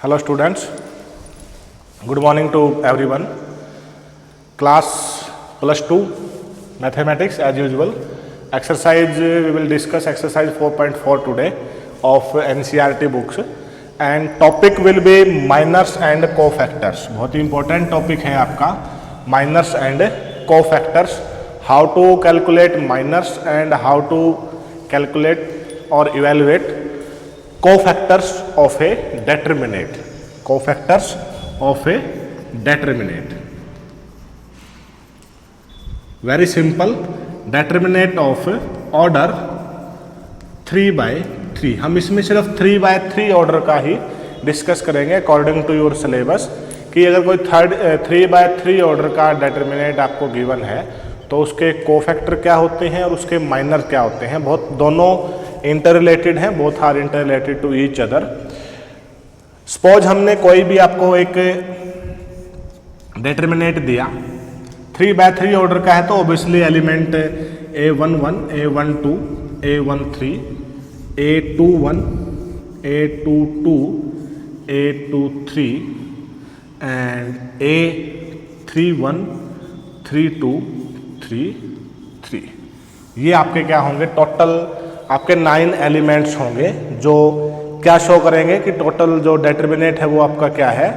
Hello students, good morning to everyone. Class plus 2 mathematics as usual. Exercise we will discuss exercise 4.4 today of NCERT books and topic will be minors and cofactors. बहुत ही important topic है आपका minors and cofactors. How to calculate minors and how to calculate or evaluate cofactors of a determinant. Cofactors of a determinant. Very simple. Determinant of order 3/3. हम इसमें सिर्फ 3/3 order का ही discuss करेंगे according to your syllabus कि अगर कोई 3/3 order का determinant आपको गिवन है तो उसके कोफैक्टर क्या होते हैं और उसके माइनर क्या होते हैं. बहुत दोनों इंटर रिलेटेड हैं, both are interrelated to each other. Suppose हमने कोई भी आपको एक डेटर्मिनेंट दिया 3/3 ऑर्डर का है तो obviously element A11, A12, A13, A21, A22, A23 and A31, 32, 33. ये आपके क्या होंगे, टोटल आपके 9 एलिमेंट्स होंगे जो क्या शो करेंगे कि टोटल जो डेटर्मिनेंट है वो आपका क्या है.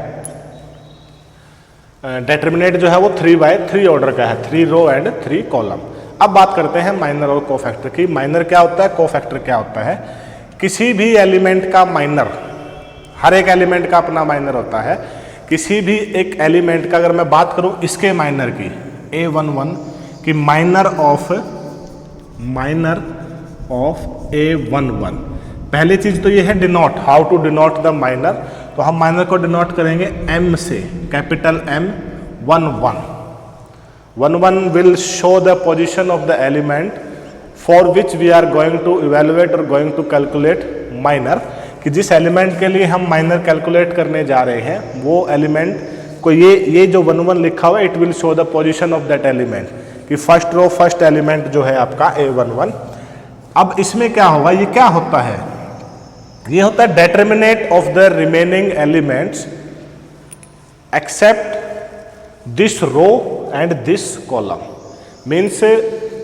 डेटर्मिनेंट जो है वो 3/3 ऑर्डर का है, 3 रो एंड 3 कॉलम. अब बात करते हैं माइनर और कोफैक्टर की. माइनर क्या होता है, कोफैक्टर क्या होता है. किसी भी एलिमेंट का माइनर, हर एक एलिमेंट का अपना माइनर होता है. किसी भी एक एलिमेंट का अगर मैं बात करूं इसके माइनर की A11 की माइनर ऑफ A11, पहली चीज तो ये है denote, how to denote the minor. तो हम माइनर को डिनोट करेंगे M से, capital M. 11 will show the position of the element for which we are going to evaluate और गोइंग टू कैलकुलेट माइनर. कि जिस एलिमेंट के लिए हम माइनर कैलकुलेट करने जा रहे हैं वो एलिमेंट को ये जो 11 लिखा हुआ है it will show the position of that element कि फर्स्ट रो फर्स्ट एलिमेंट जो है आपका A11. अब इसमें क्या होगा, ये क्या होता है, ये होता है determinant of the remaining elements except this row and this column. Means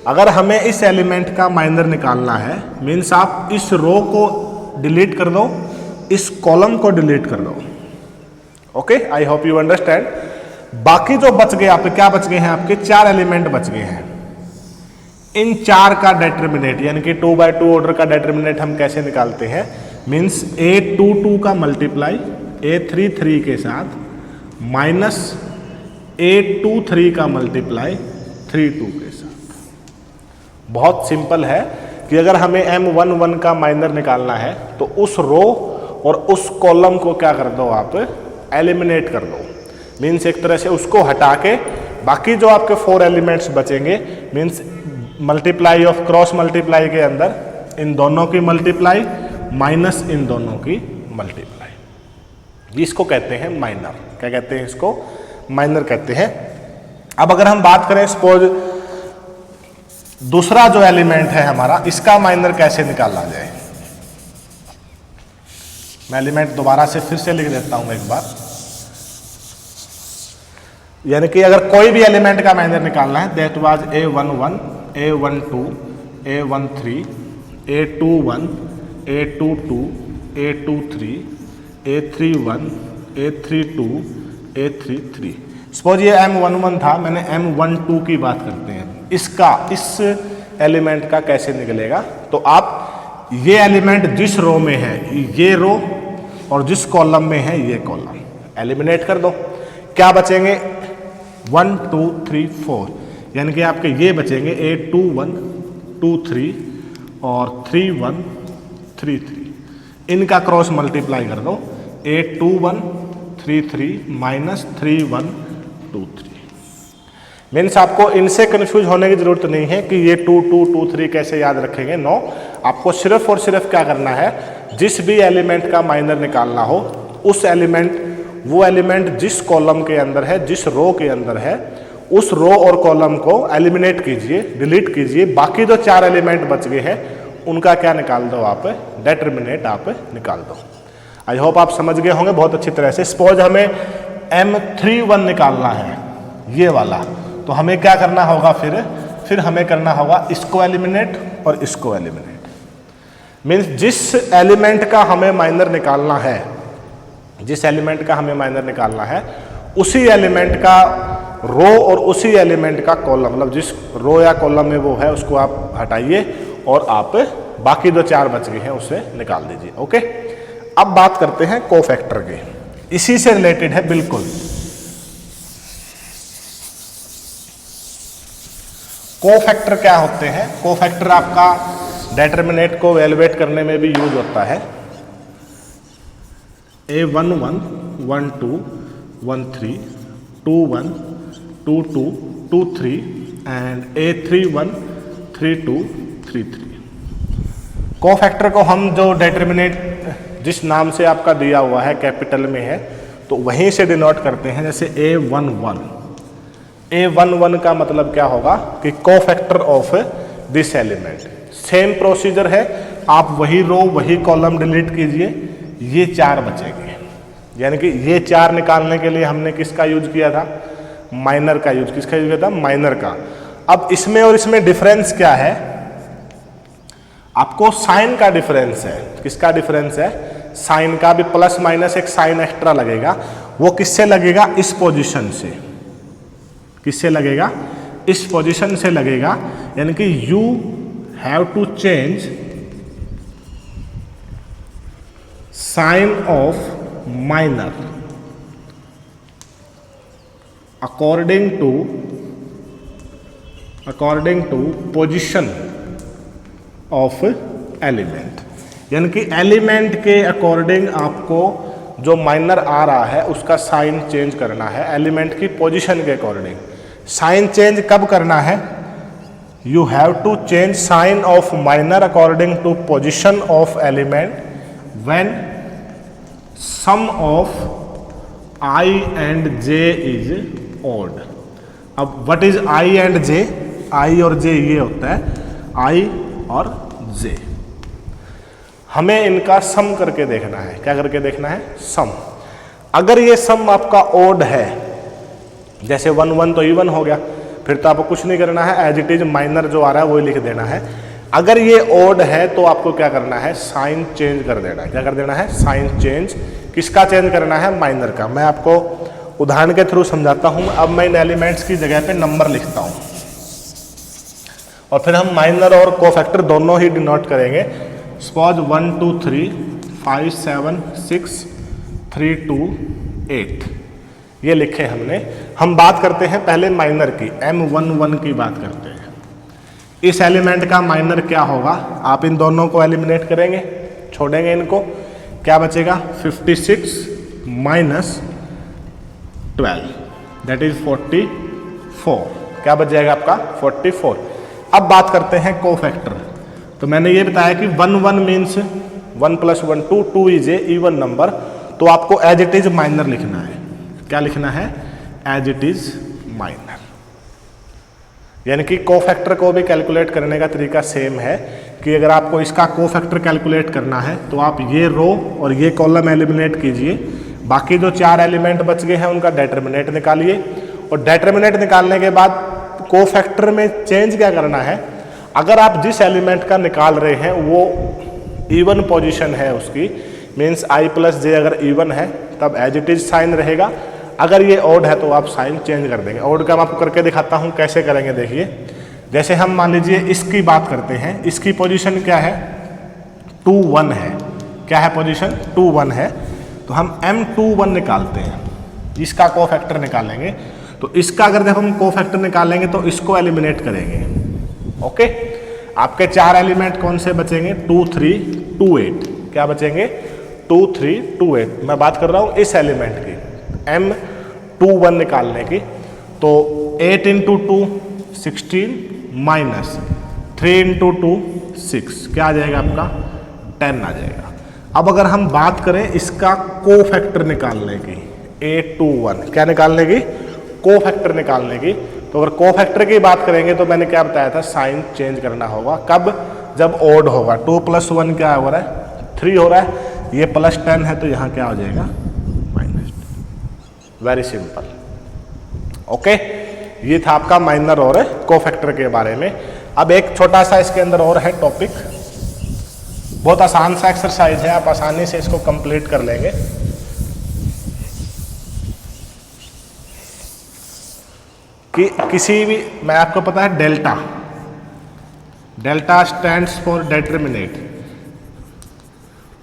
अगर हमें इस एलिमेंट का माइनर निकालना है मीन्स आप इस रो को डिलीट कर दो, इस कॉलम को डिलीट कर दो. Okay, I hope you understand. बाकी जो बच गए आपके, क्या बच गए हैं आपके 4 एलिमेंट बच गए हैं. इन 4 का डेटर्मिनेंट यानी कि 2/2 ऑर्डर का डेटर्मिनेंट हम कैसे निकालते हैं. मीन्स A22 का मल्टीप्लाई A33 के साथ माइनस A23 का मल्टीप्लाई 32 के साथ. बहुत सिंपल है कि अगर हमें M11 का माइनर निकालना है तो उस रो और उस कॉलम को क्या कर दो, आप एलिमिनेट कर दो. मीन्स एक तरह से उसको हटा के बाकी जो आपके 4 एलिमेंट्स बचेंगे means multiply of cross multiply के अंदर इन दोनों की मल्टीप्लाई माइनस इन दोनों की मल्टीप्लाई. इसको कहते हैं माइनर. क्या कहते हैं इसको, माइनर कहते हैं. अब अगर हम बात करें सपोज दूसरा जो एलिमेंट है हमारा, इसका माइनर कैसे निकाला जाए. मैं एलिमेंट दोबारा से फिर से लिख देता हूं एक बार. यानी कि अगर कोई भी एलिमेंट का माइनर निकालना है that was A11, A12, A13, A21, A22, A23, A31, A32, A33. Suppose ये M11 था, मैंने M12 की बात करते हैं. इसका इस एलिमेंट का कैसे निकलेगा. तो आप ये एलिमेंट जिस रो में है ये रो और जिस कॉलम में है ये कॉलम एलिमिनेट कर दो. क्या बचेंगे 1 2 3 4 यानी कि आपके ये बचेंगे A21, 23 और 31, 33. इनका क्रॉस मल्टीप्लाई कर दो. A21, 33 minus 31, 23. मीन्स आपको इनसे कंफ्यूज होने की जरूरत नहीं है कि ये 2 2 2 3 कैसे याद रखेंगे. नो, आपको सिर्फ और सिर्फ क्या करना है, जिस भी एलिमेंट का माइनर निकालना हो उस एलिमेंट, वो एलिमेंट जिस कॉलम के अंदर है, जिस रो के अंदर है, उस रो और कॉलम को एलिमिनेट कीजिए, डिलीट कीजिए. बाकी जो 4 एलिमेंट बच गए हैं उनका क्या निकाल दो, आप डेटर्मिनेंट आप निकाल दो. आई होप आप समझ गए होंगे बहुत अच्छी तरह से। सपोज हमें M31 निकालना है ये वाला, तो हमें क्या करना होगा, फिर हमें करना होगा इसको एलिमिनेट और इसको एलिमिनेट। मीन्स जिस एलिमेंट का हमें माइनर निकालना है, जिस एलिमेंट का हमें माइनर निकालना है उसी एलिमेंट का रो और उसी एलिमेंट का कॉलम, मतलब जिस रो या कॉलम में वो है उसको आप हटाइए और आप बाकी जो 4 बच गए हैं उसे निकाल दीजिए। ओके, अब बात करते हैं कोफैक्टर के, इसी से रिलेटेड है बिल्कुल। कोफैक्टर क्या होते हैं? कोफैक्टर आपका डिटरमिनेंट को वैल्यूएट करने में भी यूज होता है। A11, 12, 13, 21, 22, 23 and A31, 32, 33। कोफैक्टर को हम जो डिटरमिनेंट जिस नाम से आपका दिया हुआ है कैपिटल में है तो वहीं से डिनोट करते हैं। जैसे A11, A11 का मतलब क्या होगा कि cofactor of this element. Same procedure है, आप वही रो वही कॉलम डिलीट कीजिए, ये 4 बचेंगे। यानी कि ये 4 निकालने के लिए हमने किसका यूज किया था? माइनर का यूज। किसका यूज किया था? माइनर का। अब इसमें और इसमें डिफरेंस क्या है? आपको साइन का डिफरेंस है। किसका डिफरेंस है? साइन का। भी प्लस माइनस एक साइन एक्स्ट्रा लगेगा, वो किससे लगेगा? इस पोजीशन से। किससे लगेगा? इस पोजीशन से लगेगा। यानी कि you have to change sign of minor according to position of element. यानी कि एलिमेंट के अकॉर्डिंग आपको जो माइनर आ रहा है उसका साइन चेंज करना है, एलिमेंट की पोजीशन के अकॉर्डिंग। साइन चेंज कब करना है? You have to change sign of minor according to position of element when sum of i and j is odd. अब what is i and j? I और j ये होता है आई और जे। हमें इनका सम करके देखना है। क्या करके देखना है? सम। अगर ये सम आपका ओड है, जैसे 1 1 तो इवन हो गया, फिर तो आपको कुछ नहीं करना है, एज इट इज माइनर जो आ रहा है वही लिख देना है। अगर ये ओड है तो आपको क्या करना है? साइन चेंज कर देना है। क्या कर देना है? Sign change. किसका चेंज करना है? माइनर का। मैं आपको उदाहरण के थ्रू समझाता हूं। अब मैं इन एलिमेंट्स की जगह पे नंबर लिखता हूं और फिर हम माइनर और कोफैक्टर दोनों ही डिनोट करेंगे। सपोज 1 2 3 5 7 6 3 2 8 ये लिखे हमने। हम बात करते हैं पहले माइनर की, M11 की बात करते हैं। इस एलिमेंट का माइनर क्या होगा? आप इन दोनों को एलिमिनेट करेंगे, छोड़ेंगे इनको, क्या बचेगा? 56 माइनस 12 दैट इज 44। क्या बच जाएगा आपका? 44। अब बात करते हैं कोफैक्टर। तो मैंने ये बताया कि 1 1 means 1 + 1 2, 2 is a even number. तो आपको एज इट इज माइनर लिखना है। क्या लिखना है? As it is minor. यानी कि कोफैक्टर को भी कैलकुलेट करने का तरीका सेम है कि अगर आपको इसका कोफैक्टर कैलकुलेट करना है तो आप ये रो और ये कॉलम एलिमिनेट कीजिए, बाकी जो 4 एलिमेंट बच गए हैं उनका डिटरमिनेंट निकालिए और डिटरमिनेंट निकालने के बाद कोफैक्टर में चेंज क्या करना है? अगर आप जिस एलिमेंट का निकाल रहे हैं वो इवन पोजीशन है उसकी, मीन्स i + j अगर इवन है तब एज इट इज साइन रहेगा। अगर ये ऑड है तो आप साइन चेंज कर देंगे। ऑड का मैं आपको करके दिखाता हूँ कैसे करेंगे। देखिए, जैसे हम मान लीजिए इसकी बात करते हैं, इसकी पोजीशन क्या है? 2 1 है। क्या है पोजीशन? 2 1 है। तो हम M21 निकालते हैं, इसका कोफैक्टर निकालेंगे। तो इसका अगर जब हम कोफैक्टर निकालेंगे तो इसको एलिमिनेट करेंगे। ओके, आपके 4 एलिमेंट कौन से बचेंगे? 2 3 2 8। क्या बचेंगे? 2 3 2 8। मैं बात कर रहा हूँ इस एलिमेंट की, M21 निकालने की। तो 8 × 2 16 माइनस 3 × 2 6। क्या आ जाएगा आपका? 10 आ जाएगा। अब अगर हम बात करें इसका कोफैक्टर निकालने की, A21, क्या निकालने की? कोफैक्टर निकालने की। तो अगर कोफैक्टर की बात करेंगे तो मैंने क्या बताया था? साइन चेंज करना होगा। कब? जब ओड होगा। 2 + 1 क्या हो रहा है? 3 हो रहा है। ये +10 है तो यहाँ क्या हो जाएगा -10। Very simple. ओके, ये था आपका माइनर और कोफैक्टर के बारे में। अब एक छोटा सा इसके अंदर और है टॉपिक, बहुत आसान सा एक्सरसाइज है, आप आसानी से इसको कंप्लीट कर लेंगे। कि किसी भी, मैं आपको पता है delta, delta stands for determinate,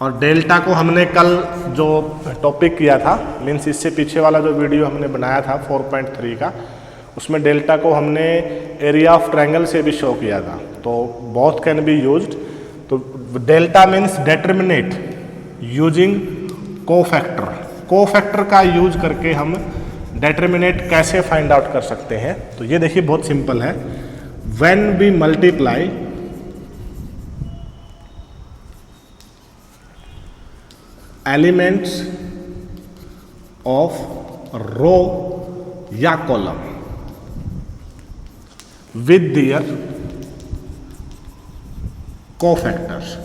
और डेल्टा को हमने कल जो टॉपिक किया था, मीन्स इससे पीछे वाला जो वीडियो हमने बनाया था 4.3 का, उसमें डेल्टा को हमने एरिया ऑफ ट्रायंगल से भी शो किया था। तो बोथ कैन बी यूज्ड। तो delta means determinate using cofactor. Cofactor का यूज करके हम डिटरमिनेट कैसे फाइंड आउट कर सकते हैं? तो ये देखिए बहुत सिंपल है। When we multiply elements of row या कॉलम विद दियर कोफैक्टर्स,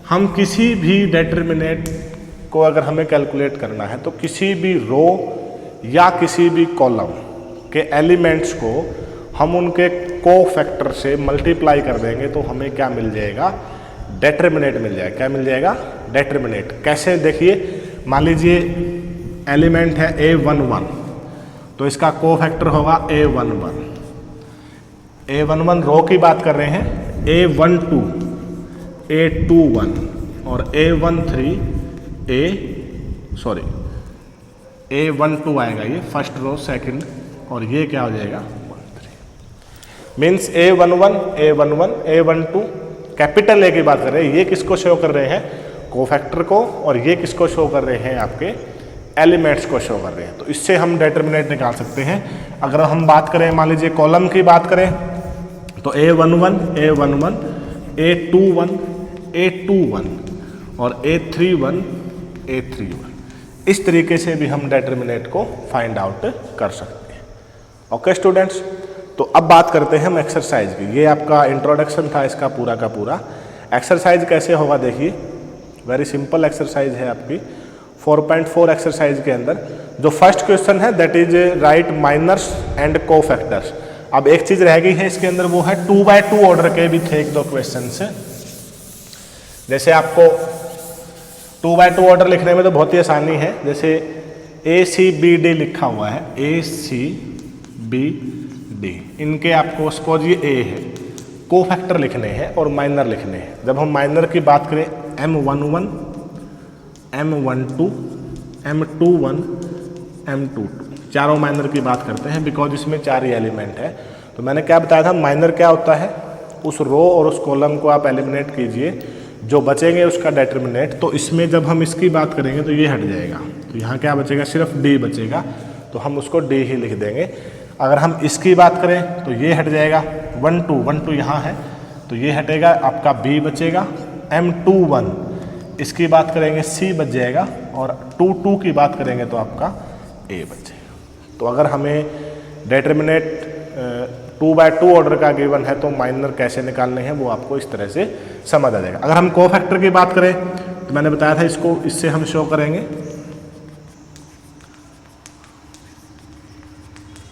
हम किसी भी डिटरमिनेट को अगर हमें कैलकुलेट करना है तो किसी भी रो या किसी भी कॉलम के एलिमेंट्स को हम उनके कोफैक्टर से मल्टीप्लाई कर देंगे तो हमें क्या मिल जाएगा? डिटरमिनेट मिल जाएगा। क्या मिल जाएगा? डिटरमिनेट। कैसे? देखिए, मान लीजिए एलिमेंट है A11, तो इसका कोफैक्टर होगा A11। A11 रो की बात कर रहे हैं, A12, A21 और A13 A12 आएगा, ये फर्स्ट रो सेकंड, और ये क्या हो जाएगा? 13। Means A11, A11, A12 capital A की बात कर रहे हैं। ये किसको शो कर रहे हैं? कोफैक्टर को। और ये किसको शो कर रहे हैं? आपके एलिमेंट्स को शो कर रहे हैं। तो इससे हम डिटरमिनेट निकाल सकते हैं। अगर हम बात करें, मान लीजिए कॉलम की बात करें, तो A11, A11, A21, A21 और A31, A31, इस तरीके से भी हम डिटरमिनेट को फाइंड आउट कर सकते हैं। ओके स्टूडेंट्स, तो अब बात करते हैं हम एक्सरसाइज की। ये आपका इंट्रोडक्शन था इसका पूरा का पूरा। एक्सरसाइज कैसे होगा देखिए, वेरी सिंपल एक्सरसाइज है आपकी 4.4 एक्सरसाइज के अंदर। जो फर्स्ट क्वेश्चन है that is write minors and cofactors. अब एक चीज रह गई है इसके अंदर, वो है 2x2 ऑर्डर के भी थे एक दो क्वेश्चन से। जैसे आपको 2x2 ऑर्डर लिखने में तो बहुत ही आसानी है। जैसे ACBD लिखा हुआ है, ACBD, इनके आपको सपोज ये A है, कोफैक्टर लिखने हैं और माइनर लिखने हैं। जब हम माइनर की बात करें, M11, M12, M21, M22, चारों माइनर की बात करते हैं बिकॉज इसमें 4 ही एलिमेंट है। तो मैंने क्या बताया था, माइनर क्या होता है? उस रो और उस कॉलम को आप एलिमिनेट कीजिए, जो बचेंगे उसका डिटरमिनेट। तो इसमें जब हम इसकी बात करेंगे तो ये हट जाएगा, तो यहाँ क्या बचेगा? सिर्फ D बचेगा, तो हम उसको D ही लिख देंगे। अगर हम इसकी बात करें तो ये हट जाएगा, 1 2 यहाँ है तो ये हटेगा, आपका B बचेगा। M21 इसकी बात करेंगे C बच जाएगा, और 2 2 की बात करेंगे तो आपका A बचेगा। तो अगर हमें डिटरमिनेट 2x2 ऑर्डर का गिवन है तो माइनर कैसे निकालने हैं वो आपको इस तरह से समझ आ जाएगा। अगर हम कोफैक्टर की बात करें तो मैंने बताया था इसको इससे हम शो करेंगे।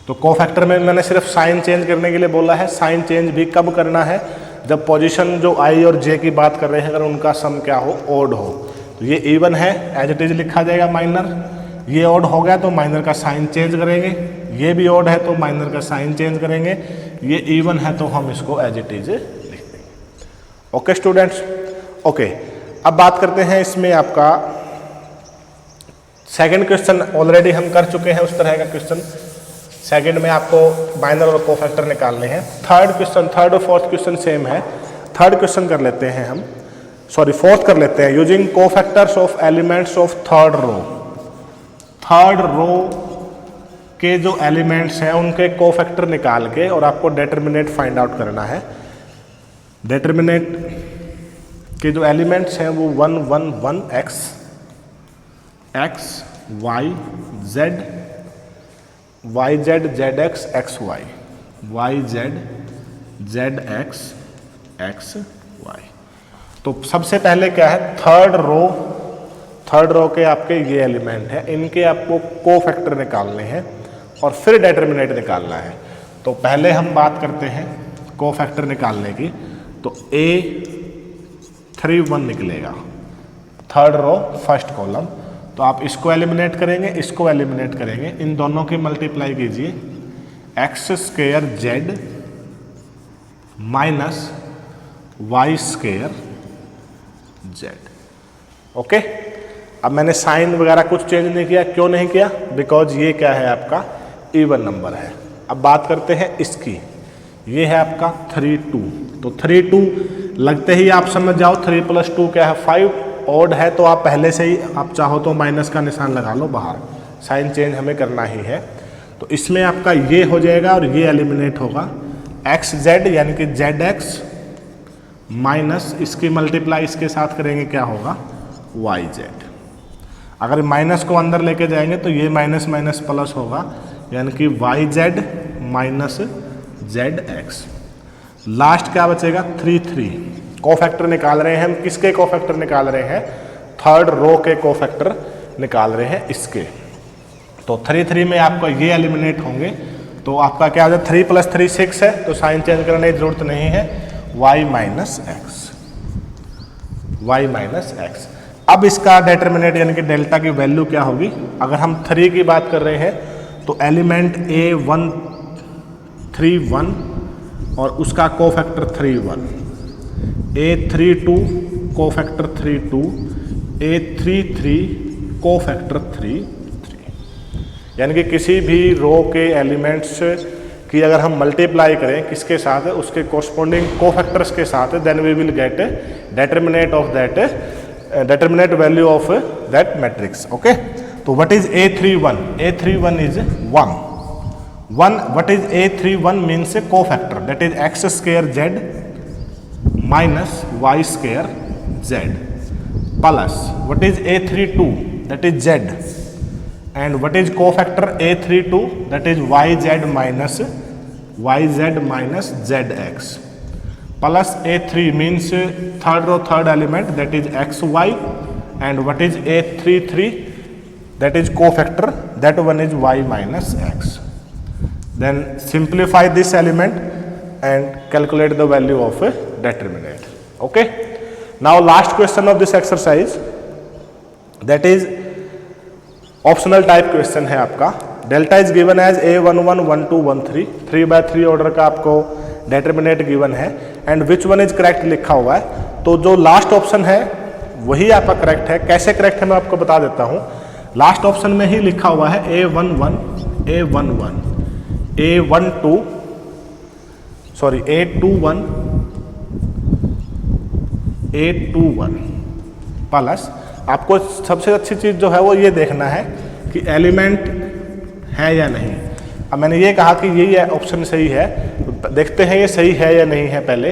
तो कोफैक्टर में मैंने सिर्फ साइन चेंज करने के लिए बोला है। साइन चेंज भी कब करना है? जब पोजीशन जो I और J की बात कर रहे हैं अगर उनका सम क्या हो? ओड हो। तो ये इवन है, एज इट इज लिखा जाएगा माइनर। ये ओड हो गया तो माइनर का साइन चेंज करेंगे। ये भी ओड है तो माइनर का साइन चेंज करेंगे। ये इवन है तो हम इसको एज इट इज लिख देंगे। Okay students, okay. अब बात करते हैं इसमें आपका सेकंड क्वेश्चन। ऑलरेडी हम कर चुके हैं उस तरह का क्वेश्चन। सेकंड में आपको माइनर और कोफैक्टर निकालने हैं। थर्ड क्वेश्चन, थर्ड और फोर्थ क्वेश्चन सेम है। थर्ड क्वेश्चन कर लेते हैं हम, सॉरी फोर्थ कर लेते हैं। Using cofactors of elements of third row. Third row के जो एलिमेंट्स हैं उनके कोफैक्टर निकाल के और आपको डिटरमिनेट फाइंड आउट करना है। डिटरमिनेट के जो एलिमेंट्स हैं वो 1 1 1 x y z y z z x x y y z z x x y। तो सबसे पहले क्या है, थर्ड रो के आपके ये एलिमेंट है, इनके आपको कोफैक्टर निकालने हैं और फिर डिटरमिनेंट निकालना है। तो पहले हम बात करते हैं कोफैक्टर निकालने की। तो A31 निकलेगा, थर्ड रो फर्स्ट कॉलम। तो आप इसको एलिमिनेट करेंगे, इसको एलिमिनेट करेंगे, इन दोनों की मल्टीप्लाई कीजिए, x square z minus y square z। Okay, अब मैंने साइन वगैरह कुछ चेंज नहीं किया। क्यों नहीं किया? बिकॉज ये क्या है, आपका इवन नंबर है। अब बात करते हैं इसकी, ये है आपका 3 2। तो 3 2 लगते ही आप समझ जाओ 3 + 2 क्या है 5, ऑड है तो आप पहले से ही आप चाहो तो माइनस का निशान लगा लो बाहर, साइन चेंज हमें करना ही है। तो इसमें आपका ये हो जाएगा और ये एलिमिनेट होगा, एक्स जेड यानी कि जेड एक्स माइनस इसकी मल्टीप्लाई इसके साथ करेंगे क्या होगा, वाई जेड। अगर माइनस को अंदर लेके जाएंगे तो ये माइनस माइनस प्लस होगा, यानी कि y z minus z x. Last क्या बचेगा 3 3। कोफैक्टर निकाल रहे हैं हम, किसके कोफैक्टर निकाल रहे हैं, थर्ड रो के कोफैक्टर निकाल रहे हैं इसके। तो 3 3 में आपका ये एलिमिनेट होंगे। तो आपका क्या हो जाए 3 + 3 6 है, तो साइन चेंज करने की जरूरत नहीं है, y माइनस एक्स। अब इसका डिटरमिनेंट यानी कि डेल्टा की वैल्यू क्या होगी, अगर हम 3 की बात कर रहे हैं तो एलिमेंट A131 और उसका cofactor 31, A32 cofactor 32, A33 cofactor 33। यानी कि किसी भी रो के एलिमेंट्स की अगर हम मल्टीप्लाई करें किसके साथ, उसके कोरस्पॉन्डिंग कोफैक्टर्स के साथ, then we will get determinant of that, determinant value of that matrix. Okay, तो what is A31? A31 is 1। What is A31 means cofactor, that is x square z minus y square z plus what is A32, that is z, and what is cofactor A32, that is yz minus zx plus A3 means third row third element, that is xy, and what is A33, that is cofactor, that one is y minus x. Then simplify this element and calculate the value of a determinant. Okay, now last question of this exercise, that is optional type question है आपका। Delta is given as A11 12 13, 3/3 order का आपको determinant given है, and which one is correct लिखा हुआ है। तो जो लास्ट ऑप्शन है वही आपका करेक्ट है। कैसे करेक्ट है मैं आपको बता देता हूँ। लास्ट ऑप्शन में ही लिखा हुआ है A11 A11 A12 sorry A21 A21 plus आपको सबसे अच्छी चीज़ जो है वो ये देखना है कि एलिमेंट है या नहीं। अब मैंने ये कहा कि यही ऑप्शन सही है, तो देखते हैं ये सही है या नहीं है। पहले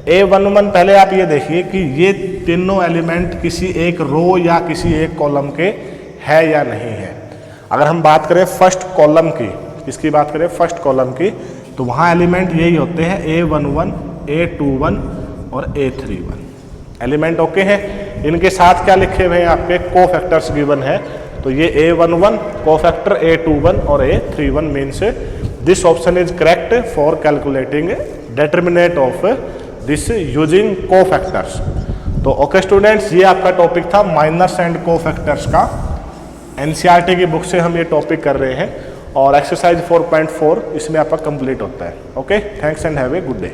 A11 पहले आप ये देखिए कि ये तीनों एलिमेंट किसी एक रो या किसी एक कॉलम के है या नहीं है। अगर हम बात करें फर्स्ट कॉलम की, किसकी बात करें फर्स्ट कॉलम की, तो वहाँ एलिमेंट यही होते हैं A11 A21 और A31 एलिमेंट। ओके है, इनके साथ क्या लिखे हुए हैं आपके कोफैक्टर्स गिवन है। तो ये A11 कोफैक्टर A21 और A31 means this option is correct for calculating determinant of this using cofactors. तो ओके स्टूडेंट्स, ये आपका टॉपिक था माइनर्स एंड कोफैक्टर्स का। NCERT की बुक से हम ये टॉपिक कर रहे हैं और एक्सरसाइज 4.4 इसमें आपका कंप्लीट होता है। Okay, thanks and have a good day.